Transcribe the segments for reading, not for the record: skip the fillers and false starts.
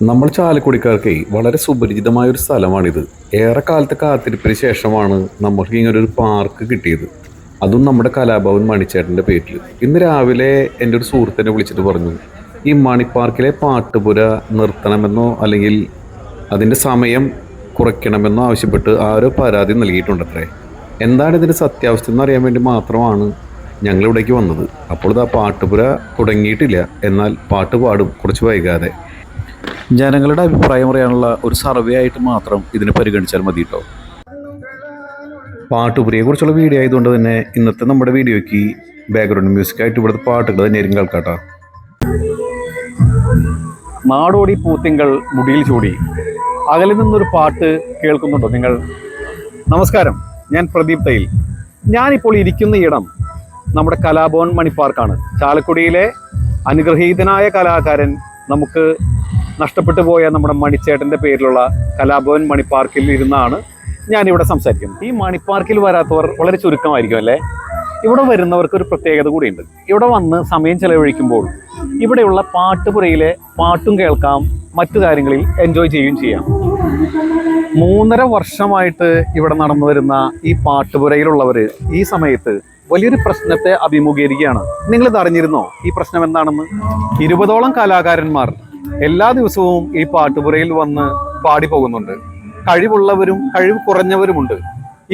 നമ്മൾ ചാലക്കുടിക്കാർക്ക് വളരെ സുപരിചിതമായ ഒരു സ്ഥലമാണിത്. ഏറെ കാലത്തെ കാത്തിരിപ്പിന് ശേഷമാണ് നമ്മൾക്ക് ഇങ്ങനെ ഒരു പാർക്ക് കിട്ടിയത്. അതും നമ്മുടെ കലാഭവൻ മണിച്ചേട്ടൻ്റെ പേരിൽ. ഇന്ന് രാവിലെ എൻ്റെ ഒരു സുഹൃത്തിനെ വിളിച്ചിട്ട് പറഞ്ഞു, ഈ മണിപ്പാർക്കിലെ പാട്ടുപുര നിർത്തണമെന്നോ അല്ലെങ്കിൽ അതിൻ്റെ സമയം കുറയ്ക്കണമെന്നോ ആവശ്യപ്പെട്ട് ആരോ പരാതി നൽകിയിട്ടുണ്ടത്രേ. എന്താണ് ഇതിൻ്റെ സത്യാവസ്ഥ എന്നറിയാൻ വേണ്ടി മാത്രമാണ് ഞങ്ങളിവിടേക്ക് വന്നത്. അപ്പോൾ ഇതാ പാട്ടുപുര തുടങ്ങിയിട്ടില്ല, എന്നാൽ പാട്ട് പാടും കുറച്ച് വൈകാതെ. ജനങ്ങളുടെ അഭിപ്രായം പറയാനുള്ള ഒരു സർവേ ആയിട്ട് മാത്രം ഇതിനെ പരിഗണിച്ചാൽ മതി കേട്ടോ. പാട്ടുപുരയെ കുറിച്ചുള്ള വീഡിയോ ആയതുകൊണ്ട് തന്നെ ഇന്നത്തെ നമ്മുടെ വീഡിയോയ്ക്ക് ബാക്ക്ഗ്രൗണ്ട് മ്യൂസിക്കായിട്ട് ഇവിടുത്തെ പാട്ടുകൾ തന്നെയായിരിക്കും കേൾക്കാട്ടോ. നാടോടി പൂത്തിങ്കൾ മുടിയിൽ ചൂടി, അകലിൽ നിന്നൊരു പാട്ട് കേൾക്കുന്നുണ്ടോ നിങ്ങൾ? നമസ്കാരം, ഞാൻ പ്രദീപ് തയ്യിൽ. ഞാനിപ്പോൾ ഇരിക്കുന്ന ഇടം നമ്മുടെ കലാഭവൻ മണിപ്പാർക്കാണ്. ചാലക്കുടിയിലെ അനുഗ്രഹീതനായ കലാകാരൻ, നമുക്ക് നഷ്ടപ്പെട്ടു പോയ നമ്മുടെ മണിച്ചേട്ടൻ്റെ പേരിലുള്ള കലാഭവൻ മണിപ്പാർക്കിൽ ഇരുന്നാണ് ഞാനിവിടെ സംസാരിക്കുന്നത്. ഈ മണിപ്പാർക്കിൽ വരാത്തവർ വളരെ ചുരുക്കമായിരിക്കും അല്ലേ? ഇവിടെ വരുന്നവർക്ക് ഒരു പ്രത്യേകത കൂടിയുണ്ട്. ഇവിടെ വന്ന് സമയം ചെലവഴിക്കുമ്പോൾ ഇവിടെയുള്ള പാട്ടുപുരയിലെ പാട്ടും കേൾക്കാം, മറ്റു കാര്യങ്ങളിൽ എൻജോയ് ചെയ്യുകയും ചെയ്യാം. 3.5 വർഷമായിട്ട് ഇവിടെ നടന്നു വരുന്ന ഈ പാട്ടുപുരയിലുള്ളവർ ഈ സമയത്ത് വലിയൊരു പ്രശ്നത്തെ അഭിമുഖീകരിക്കുകയാണ്. നിങ്ങളിത് അറിഞ്ഞിരുന്നോ ഈ പ്രശ്നം എന്താണെന്ന്? 20ഓളം കലാകാരന്മാർ എല്ലാ ദിവസവും ഈ പാട്ടുപുരയിൽ വന്ന് പാടി പോകുന്നുണ്ട്. കഴിവുള്ളവരും കഴിവ് കുറഞ്ഞവരുമുണ്ട്.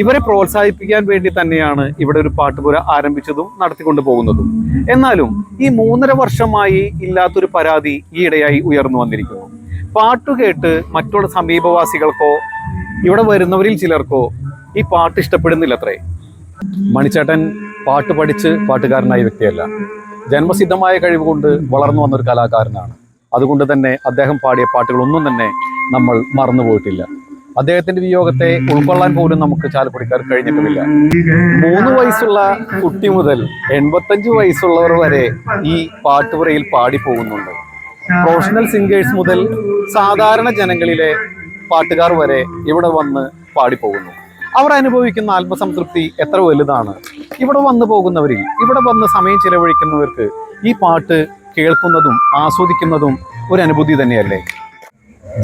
ഇവരെ പ്രോത്സാഹിപ്പിക്കാൻ വേണ്ടി തന്നെയാണ് ഇവിടെ ഒരു പാട്ടുപുര ആരംഭിച്ചതും നടത്തിക്കൊണ്ടു പോകുന്നതും. എന്നാലും ഈ 3.5 വർഷമായി ഇല്ലാത്തൊരു പരാതി ഈയിടെയായി ഉയർന്നു വന്നിരിക്കുന്നു. പാട്ടുകേട്ട് മറ്റുള്ള സമീപവാസികൾക്കോ ഇവിടെ വരുന്നവരിൽ ചിലർക്കോ ഈ പാട്ട് ഇഷ്ടപ്പെടുന്നില്ലത്രേ. മണിച്ചേട്ടൻ പാട്ട് പഠിച്ച് പാട്ടുകാരനായ വ്യക്തിയല്ല, ജന്മസിദ്ധമായ കഴിവ് കൊണ്ട് വളർന്നു വന്നൊരു കലാകാരനാണ്. അതുകൊണ്ട് തന്നെ അദ്ദേഹം പാടിയ പാട്ടുകളൊന്നും തന്നെ നമ്മൾ മറന്നുപോയിട്ടില്ല. അദ്ദേഹത്തിന്റെ വിയോഗത്തെ ഉൾക്കൊള്ളാൻ പോലും നമുക്ക് ചാലക്കുടിക്കാർ കഴിഞ്ഞിട്ടുമില്ല. 3 വയസ്സുള്ള കുട്ടി മുതൽ 85 വയസ്സുള്ളവർ വരെ ഈ പാട്ടുപുരയിൽ പാടി പോകുന്നുണ്ട്. പ്രൊഫഷണൽ സിംഗേഴ്സ് മുതൽ സാധാരണ ജനങ്ങളിലെ പാട്ടുകാർ വരെ ഇവിടെ വന്ന് പാടിപ്പോകുന്നു. അവർ അനുഭവിക്കുന്ന ആത്മസംതൃപ്തി എത്ര വലുതാണ്. ഇവിടെ വന്നു പോകുന്നവരിൽ, ഇവിടെ വന്ന് സമയം ചിലവഴിക്കുന്നവർക്ക് ഈ പാട്ട് കേൾക്കുന്നതും ആസ്വദിക്കുന്നതും ഒരു അനുഭൂതി തന്നെയല്ലേ?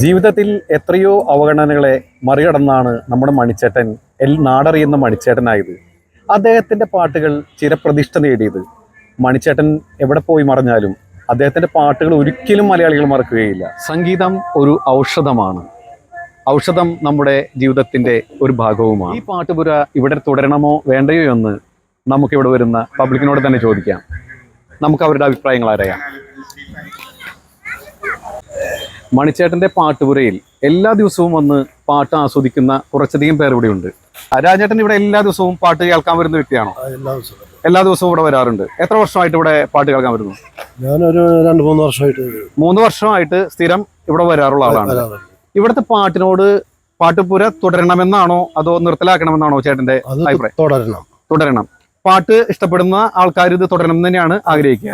ജീവിതത്തിൽ എത്രയോ അവഗണനകളെ മറികടന്നാണ് നമ്മുടെ മണിച്ചേട്ടൻ നാടറിയുന്ന മണിച്ചേട്ടനായത്. അദ്ദേഹത്തിൻ്റെ പാട്ടുകൾ ചിരപ്രതിഷ്ഠ നേടിയത്. മണിച്ചേട്ടൻ എവിടെ പോയി മറഞ്ഞാലും അദ്ദേഹത്തിൻ്റെ പാട്ടുകൾ ഒരിക്കലും മലയാളികൾ മറക്കുകയില്ല. സംഗീതം ഒരു ഔഷധമാണ്. ഔഷധം നമ്മുടെ ജീവിതത്തിൻ്റെ ഒരു ഭാഗവുമാണ്. ഈ പാട്ടുപുര ഇവിടെ തുടരണമോ വേണ്ടയോ എന്ന് നമുക്കിവിടെ വരുന്ന പബ്ലിക്കിനോട് തന്നെ ചോദിക്കാം. നമുക്ക് അവരുടെ അഭിപ്രായങ്ങൾ അറിയാം. മണിച്ചേട്ടൻ്റെ പാട്ടുപുരയിൽ എല്ലാ ദിവസവും വന്ന് പാട്ട് ആസ്വദിക്കുന്ന കുറച്ചധികം പേർ ഇവിടെ ഉണ്ട്. രാജേട്ടൻ ഇവിടെ എല്ലാ ദിവസവും പാട്ട് കേൾക്കാൻ വരുന്ന വ്യക്തിയാണോ? എല്ലാ ദിവസവും ഇവിടെ വരാറുണ്ട്. എത്ര വർഷമായിട്ട് ഇവിടെ പാട്ട് കേൾക്കാൻ വരുന്നു? ഞാനൊരു 2-3 വർഷമായിട്ട്. 3 വർഷമായിട്ട് സ്ഥിരം ഇവിടെ വരാറുള്ള ആളാണ്. ഇവിടുത്തെ പാട്ടിനോട് പാട്ടുപുര തുടരണമെന്നാണോ അതോ നിർത്തലാക്കണമെന്നാണോ ചേട്ടന്റെ അഭിപ്രായം? തുടരണം. പാട്ട് ഇഷ്ടപ്പെടുന്ന ആൾക്കാർ ഇത് തുടരണം തന്നെയാണ് ആഗ്രഹിക്കുക.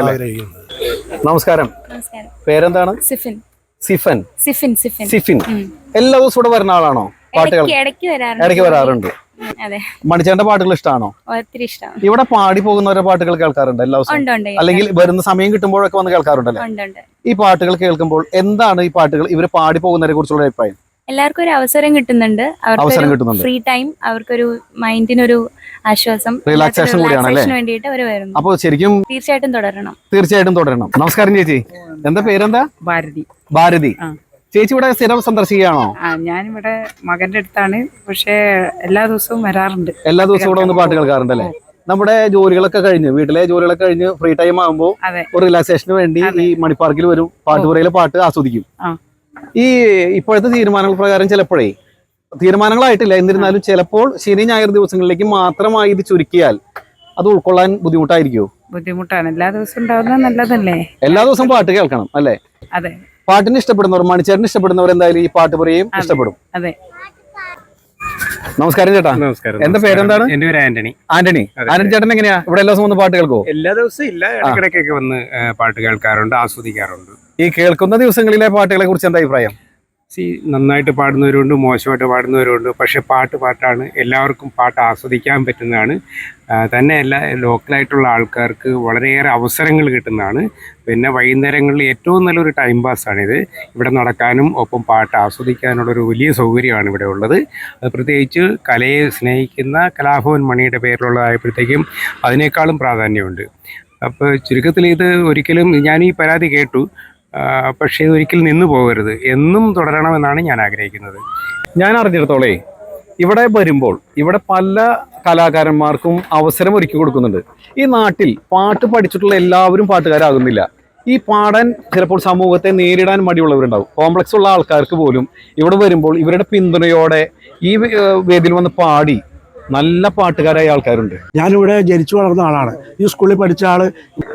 നമസ്കാരം, പേരെന്താണ്? സിഫിൻ. എല്ലാ ദിവസവും ഇവിടെ വരുന്ന ആളാണോ? പാട്ടുകൾ ഇടയ്ക്ക് വരാറുണ്ട്. മണിച്ചേട്ടന്റെ പാട്ടുകൾ ഇഷ്ടമാണോ? ഇവിടെ പാടി പോകുന്നവരുടെ പാട്ടുകൾ കേൾക്കാറുണ്ട് എല്ലാ ദിവസവും, അല്ലെങ്കിൽ വരുന്ന സമയം കിട്ടുമ്പോഴൊക്കെ വന്ന് കേൾക്കാറുണ്ടല്ലേ? ഈ പാട്ടുകൾ കേൾക്കുമ്പോൾ എന്താണ് ഈ പാട്ടുകൾ ഇവര് പാടി പോകുന്നതിനെ കുറിച്ചുള്ള അഭിപ്രായം? എല്ലാവർക്കും ഒരു അവസരം കിട്ടുന്നുണ്ട്. ഫ്രീ ടൈം, അവർക്കൊരു മൈൻഡിനൊരു ആശ്വാസം, റിലാക്സേഷൻ കൂടിയാണ് വേണ്ടിയിട്ട് അവർ വരുന്നു. അപ്പോൾ ശരിക്കും തീർച്ചയായിട്ടും തുടരണം. നമസ്കാരം ചേച്ചി, എന്താ പേരെന്താ? ഭാരതി. ചേച്ചി ഇവിടെ സ്ഥിരം സന്ദർശിക്കുകയാണോ? ഞാനിവിടെ മകന്റെ അടുത്താണ്, പക്ഷേ എല്ലാ ദിവസവും വരാറുണ്ട്. എല്ലാ ദിവസവും ഇവിടെ വന്ന് പാട്ട് കേൾക്കാറുണ്ടല്ലേ? നമ്മുടെ ജോലികളൊക്കെ കഴിഞ്ഞ്, വീട്ടിലെ ജോലികളൊക്കെ കഴിഞ്ഞ് ഫ്രീ ടൈം ആകുമ്പോൾ ഒരു റിലാക്സേഷന് വേണ്ടി ഈ മണിപ്പാർക്കിൽ വരും, പാട്ടുപുരയിലെ പാട്ട് ആസ്വദിക്കും. ഈ ഇപ്പോഴത്തെ തീരുമാനങ്ങൾ പ്രകാരം ചിലപ്പോഴേ, തീരുമാനങ്ങളായിട്ടില്ല എന്നിരുന്നാലും ചിലപ്പോൾ ശനി ഞായർ ദിവസങ്ങളിലേക്ക് മാത്രമായി ഇത് ചുരുക്കിയാൽ അത് ഉൾക്കൊള്ളാൻ ബുദ്ധിമുട്ടായിരിക്കുമോ? ബുദ്ധിമുട്ടാണ്. എല്ലാ ദിവസവും ഉണ്ടാവുന്നത് നല്ലതല്ലേ? എല്ലാ ദിവസവും പാട്ട് കേൾക്കണം അല്ലേ? അതെ. പാട്ടിന് ഇഷ്ടപ്പെടുന്നവർ, മണിച്ചേട്ടന് ഇഷ്ടപ്പെടുന്നവർ എന്തായാലും ഈ പാട്ടുപുരയും ഇഷ്ടപ്പെടും. അതെ. നമസ്കാരം ചേട്ടാ. എന്താ പേരെന്താണ്? എന്റെ പേര് ആന്റണി. ആന്റണി ചേട്ടൻ എങ്ങനെയാ ഇവിടെ എല്ലാ ദിവസവും വന്ന് പാട്ട് കേൾക്കോ? എല്ലാ ദിവസവും ഇല്ല, ഇടയ്ക്കിടയ്ക്കൊക്കെ വന്ന് പാട്ട് കേൾക്കാറുണ്ട്, ആസ്വദിക്കാറുണ്ട്. ഈ കേൾക്കുന്ന ദിവസങ്ങളിലെ പാട്ടുകളെ കുറിച്ച് എന്താ അഭിപ്രായം? നന്നായിട്ട് പാടുന്നവരുണ്ട്, മോശമായിട്ട് പാടുന്നവരുണ്ട്. പക്ഷേ പാട്ടാണ്. എല്ലാവർക്കും പാട്ട് ആസ്വദിക്കാൻ പറ്റുന്നതാണ്. തന്നെയല്ല, ലോക്കലായിട്ടുള്ള ആൾക്കാർക്ക് വളരെയേറെ അവസരങ്ങൾ കിട്ടുന്നതാണ്. പിന്നെ വൈകുന്നേരങ്ങളിൽ ഏറ്റവും നല്ലൊരു ടൈം പാസ്സാണിത്. ഇവിടെ നടക്കാനും ഒപ്പം പാട്ട് ആസ്വദിക്കാനുള്ളൊരു വലിയ സൗകര്യമാണ് ഇവിടെ ഉള്ളത്. പ്രത്യേകിച്ച് കലയെ സ്നേഹിക്കുന്ന കലാഭവൻ മണിയുടെ പേരിലുള്ളതായപ്പോഴത്തേക്കും അതിനേക്കാളും പ്രാധാന്യമുണ്ട്. അപ്പോൾ ചുരുക്കത്തിൽ ഇത് ഒരിക്കലും ഞാൻ ഈ പരാതി കേട്ടു, പക്ഷേ ഇതൊരിക്കലും നിന്നു പോകരുത്, എന്നും തുടരണമെന്നാണ് ഞാൻ ആഗ്രഹിക്കുന്നത്. ഞാൻ അറിഞ്ഞിടത്തോളേ ഇവിടെ വരുമ്പോൾ ഇവിടെ പല കലാകാരന്മാർക്കും അവസരം ഒരുക്കി കൊടുക്കുന്നുണ്ട്. ഈ നാട്ടിൽ പാട്ട് പഠിച്ചിട്ടുള്ള എല്ലാവരും പാട്ടുകാരാകുന്നില്ല. ഈ പാടാൻ ചിലപ്പോൾ സമൂഹത്തെ നേരിടാൻ മടിയുള്ളവരുണ്ടാവും. കോംപ്ലക്സ് ഉള്ള ആൾക്കാർക്ക് പോലും ഇവിടെ വരുമ്പോൾ ഇവരുടെ പിന്തുണയോടെ ഈ വേദിയിൽ വന്ന് പാടി നല്ല പാട്ടുകാരായ ആൾക്കാരുണ്ട്. ഞാനിവിടെ ജനിച്ചു വളർന്ന ആളാണ്. ഈ സ്കൂളിൽ പഠിച്ച ആള്.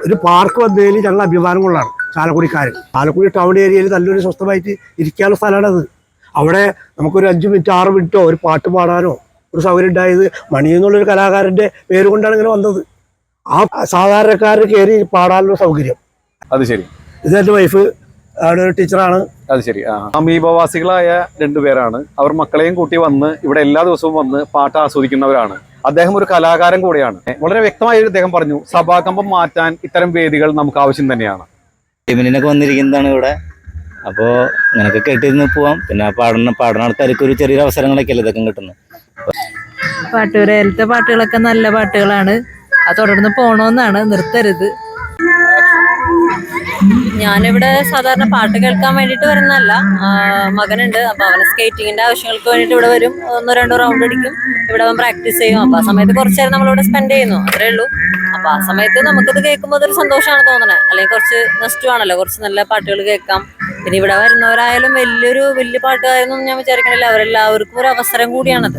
ഒരു പാർക്ക് വന്നതിൽ ഞങ്ങൾ അഭിമാനം കൊള്ളാണ് ചാലക്കുടിക്കാരൻ. ചാലക്കുടി ടൗൺ ഏരിയയിൽ നല്ലൊരു സ്വസ്ഥമായിട്ട് ഇരിക്കാനുള്ള സ്ഥലമാണത്. അവിടെ നമുക്കൊരു 5 മിനിറ്റ് 6 മിനിറ്റോ ഒരു പാട്ട് പാടാനോ ഒരു സൗകര്യം ഉണ്ടായത് മണി എന്നുള്ളൊരു കലാകാരൻ്റെ പേര് കൊണ്ടാണ് ഇങ്ങനെ വന്നത്. ആ സാധാരണക്കാരന് കയറി പാടാനുള്ള സൗകര്യം. അത് ശരി. ഇത് എൻ്റെ വൈഫ് അവിടെ ഒരു ടീച്ചറാണ്. അത് ശരി. സമീപവാസികളായ 2 പേരാണ്. അവർ മക്കളെയും കൂട്ടി വന്ന് ഇവിടെ എല്ലാ ദിവസവും വന്ന് പാട്ട് ആസ്വദിക്കുന്നവരാണ്. അദ്ദേഹം ഒരു കലാകാരൻ കൂടെയാണ്. വളരെ വ്യക്തമായി അദ്ദേഹം പറഞ്ഞു, സഭാകമ്പം മാറ്റാൻ ഇത്തരം വേദികൾ നമുക്ക് ആവശ്യം തന്നെയാണ്. ടീമിനൊക്കെ വന്നിരിക്കുന്നതാണ് ഇവിടെ. അപ്പോൾ ഇങ്ങനെയൊക്കെ കേട്ടിരുന്ന് പോവാം. പിന്നെ പാടുന്ന ആൾക്കാർക്ക് ഒരു ചെറിയൊരു അവസരങ്ങളൊക്കെ അല്ലേ ഇതൊക്കെ കിട്ടുന്നത്. പാട്ടുകാരത്തെ പാട്ടുകളൊക്കെ നല്ല പാട്ടുകളാണ്. അത് തുടർന്ന് പോകണമെന്നാണ്, നിർത്തരുത്. ഞാനിവിടെ സാധാരണ പാട്ട് കേൾക്കാൻ വേണ്ടിയിട്ട് വരുന്നതല്ല. മകനുണ്ട്, അപ്പൊ അവന് സ്കേറ്റിങ്ങിന്റെ ആവശ്യങ്ങൾക്ക് വേണ്ടിയിട്ട് ഇവിടെ വരും. 1-2 റൗണ്ട് അടിക്കും, ഇവിടെ അവൻ പ്രാക്ടീസ് ചെയ്യും. അപ്പൊ ആ സമയത്ത് കുറച്ചു നേരം നമ്മളിവിടെ സ്പെൻഡ് ചെയ്യുന്നു, അത്രേ ഉള്ളൂ. അപ്പൊ ആ സമയത്ത് നമുക്കിത് കേൾക്കുമ്പോൾ അതൊരു സന്തോഷമാണ് തോന്നണത്. അല്ലെങ്കിൽ കുറച്ച് നഷ്ടമാണല്ലോ, കുറച്ച് നല്ല പാട്ടുകൾ കേൾക്കാം. പിന്നെ ഇവിടെ വരുന്നവരായാലും വലിയ പാട്ടുകാരൊന്നും ഞാൻ വിചാരിക്കണില്ല. അവരെല്ലാവർക്കും ഒരു അവസരം കൂടിയാണത്.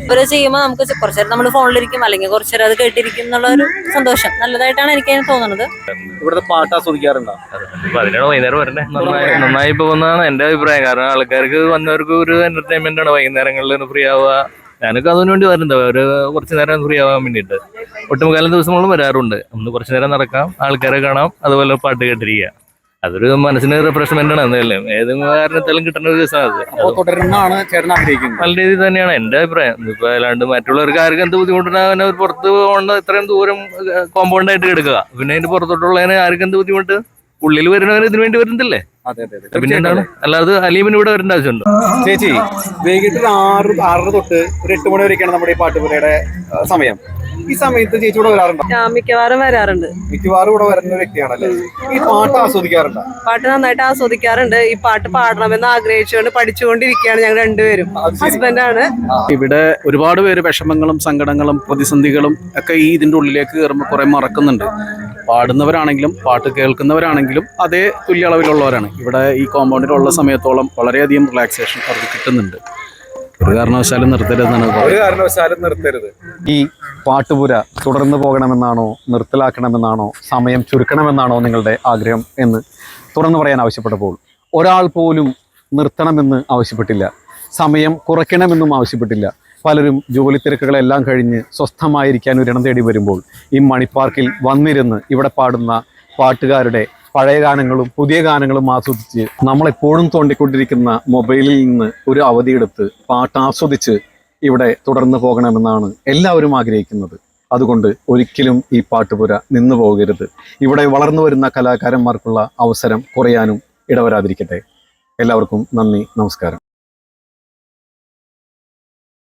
ഇവര് ചെയ്യുമ്പോൾ നമുക്ക് കുറച്ചു നേരം നമ്മൾ ഫോണിലിരിക്കും, അല്ലെങ്കിൽ കുറച്ചു നേരം അത് കേട്ടിരിക്കും എന്നുള്ള ഒരു സന്തോഷം നല്ലതായിട്ടാണ് എനിക്ക് തോന്നുന്നത്. ഇവിടുത്തെ പാട്ട് ആസ്വദിക്കാറുണ്ടോ? അതിനാണ് വൈകുന്നേരം വരണ്ടേ. നന്നായി പോകുന്നതാണ് എന്റെ അഭിപ്രായം. കാരണം ആൾക്കാർക്ക് വന്നവർക്ക് ഒരു എന്റർടൈൻമെന്റ് ആണ് വൈകുന്നേരങ്ങളിൽ ഫ്രീ ആവുക. ഞാനൊക്കെ അതിനു വേണ്ടി വരുന്നത്, ഒരു കുറച്ചു നേരം ഫ്രീ ആവാൻ വേണ്ടിയിട്ട്. ഒട്ടുമുക്കാലും ദിവസങ്ങളും വരാറുണ്ട്. ഒന്ന് കുറച്ചു നേരം നടക്കാം, ആൾക്കാരെ കാണാം, അതുപോലെ പാട്ട് കേട്ടിരിക്കുക. അതൊരു മനസ്സിന് റിഫ്രഷ്മെന്റ് ആണ്. എന്തായാലും ഏത് കാരണത്താലും കിട്ടുന്ന ഒരു ദിവസമാണ് അത്. തുടരുന്നതാണ് ചേട്ടൻ ആഗ്രഹിക്കുന്നത്. നല്ല രീതിയിൽ തന്നെയാണ് എന്റെ അഭിപ്രായം. ഇപ്പൊ അല്ലാണ്ട് മറ്റുള്ളവർക്ക് ആർക്കും എന്ത് ബുദ്ധിമുട്ടുണ്ടാകാൻ ഒരു പുറത്ത് പോകേണ്ട ഇത്രയും ദൂരം കോമ്പൗണ്ട് ആയിട്ട് എടുക്കുക. പിന്നെ അതിന്റെ പുറത്തോട്ടുള്ളതിന് ആർക്കും എന്ത് ബുദ്ധിമുട്ട്? ഉള്ളിൽ വരുന്നവന് ഇതിനു വേണ്ടി വരുന്നില്ലേ? പിന്നെ എന്താണ്? അല്ലാതെ അലീമിന് ഇവിടെ വരേണ്ട ആവശ്യമുണ്ടോ? ചേച്ചി, വൈകിട്ട് 6 തൊട്ട് ഒരു 8 മണി വരെയൊക്കെയാണ് നമ്മുടെ ഈ പാട്ടുപുരയുടെ സമയം. ഈ സമയത്ത് ചേച്ചി ഇവിടെ വരാറുണ്ടോ? ഞാൻ മിക്കവാറും വരാറുണ്ട്. മിക്കവാറും ഇവിടെ വരുന്ന വ്യക്തിയാണല്ലേ. ഈ പാട്ട് ആസ്വദിക്കാറുണ്ടോ? പാട്ട് നന്നായിട്ട് ആസ്വദിക്കാറുണ്ട്. ഈ പാട്ട് പാടണമെന്ന് ആഗ്രഹിച്ചുകൊണ്ട് പഠിച്ചുകൊണ്ടിരിക്കുകയാണ് ഞങ്ങൾ രണ്ടുപേരും. ഹസ്ബൻഡാണ്. ഇവിടെ ഒരുപാട് പേര് വിഷമങ്ങളും സങ്കടങ്ങളും പ്രതിസന്ധികളും ഒക്കെ ഈ ഇതിൻ്റെ ഉള്ളിലേക്ക് കയറുമ്പോൾ കുറെ മറക്കുന്നുണ്ട്. പാടുന്നവരാണെങ്കിലും പാട്ട് കേൾക്കുന്നവരാണെങ്കിലും അതേ തുല്യ അളവിലുള്ളവരാണ്. ഇവിടെ ഈ കോമ്പൗണ്ടിലുള്ള സമയത്തോളം വളരെയധികം റിലാക്സേഷൻ അവർക്ക് കിട്ടുന്നുണ്ട്. ഒരു കാരണവശാലും നിർത്തരുതെന്നാണ്. ഒരു കാരണവശാലും നിർത്തരുത്. ഈ പാട്ടുപുര തുടർന്ന് പോകണമെന്നാണോ, നിർത്തലാക്കണമെന്നാണോ, സമയം ചുരുക്കണമെന്നാണോ നിങ്ങളുടെ ആഗ്രഹം എന്ന് തുറന്നു പറയാൻ ആവശ്യപ്പെട്ടപ്പോൾ ഒരാൾ പോലും നിർത്തണമെന്ന് ആവശ്യപ്പെട്ടില്ല, സമയം കുറയ്ക്കണമെന്നും ആവശ്യപ്പെട്ടില്ല. പലരും ജോലി തിരക്കുകളെല്ലാം കഴിഞ്ഞ് സ്വസ്ഥമായിരിക്കാൻ ഒരിടം തേടി വരുമ്പോൾ ഈ മണിപ്പാർക്കിൽ വന്നിരുന്ന് ഇവിടെ പാടുന്ന പാട്ടുകാരുടെ പഴയ ഗാനങ്ങളും പുതിയ ഗാനങ്ങളും ആസ്വദിച്ച് നമ്മളെപ്പോഴും തോണ്ടിക്കൊണ്ടിരിക്കുന്ന മൊബൈലിൽ നിന്ന് ഒരു അവധിയെടുത്ത് പാട്ട് ആസ്വദിച്ച് ഇവിടെ തുടർന്ന് പോകണമെന്നാണ് എല്ലാവരും ആഗ്രഹിക്കുന്നത്. അതുകൊണ്ട് ഒരിക്കലും ഈ പാട്ടുപുര നിന്നു പോകരുത്. ഇവിടെ വളർന്നു വരുന്ന കലാകാരന്മാർക്കുള്ള അവസരം കുറയാനും ഇടവരാതിരിക്കട്ടെ. എല്ലാവർക്കും നന്ദി, നമസ്കാരം.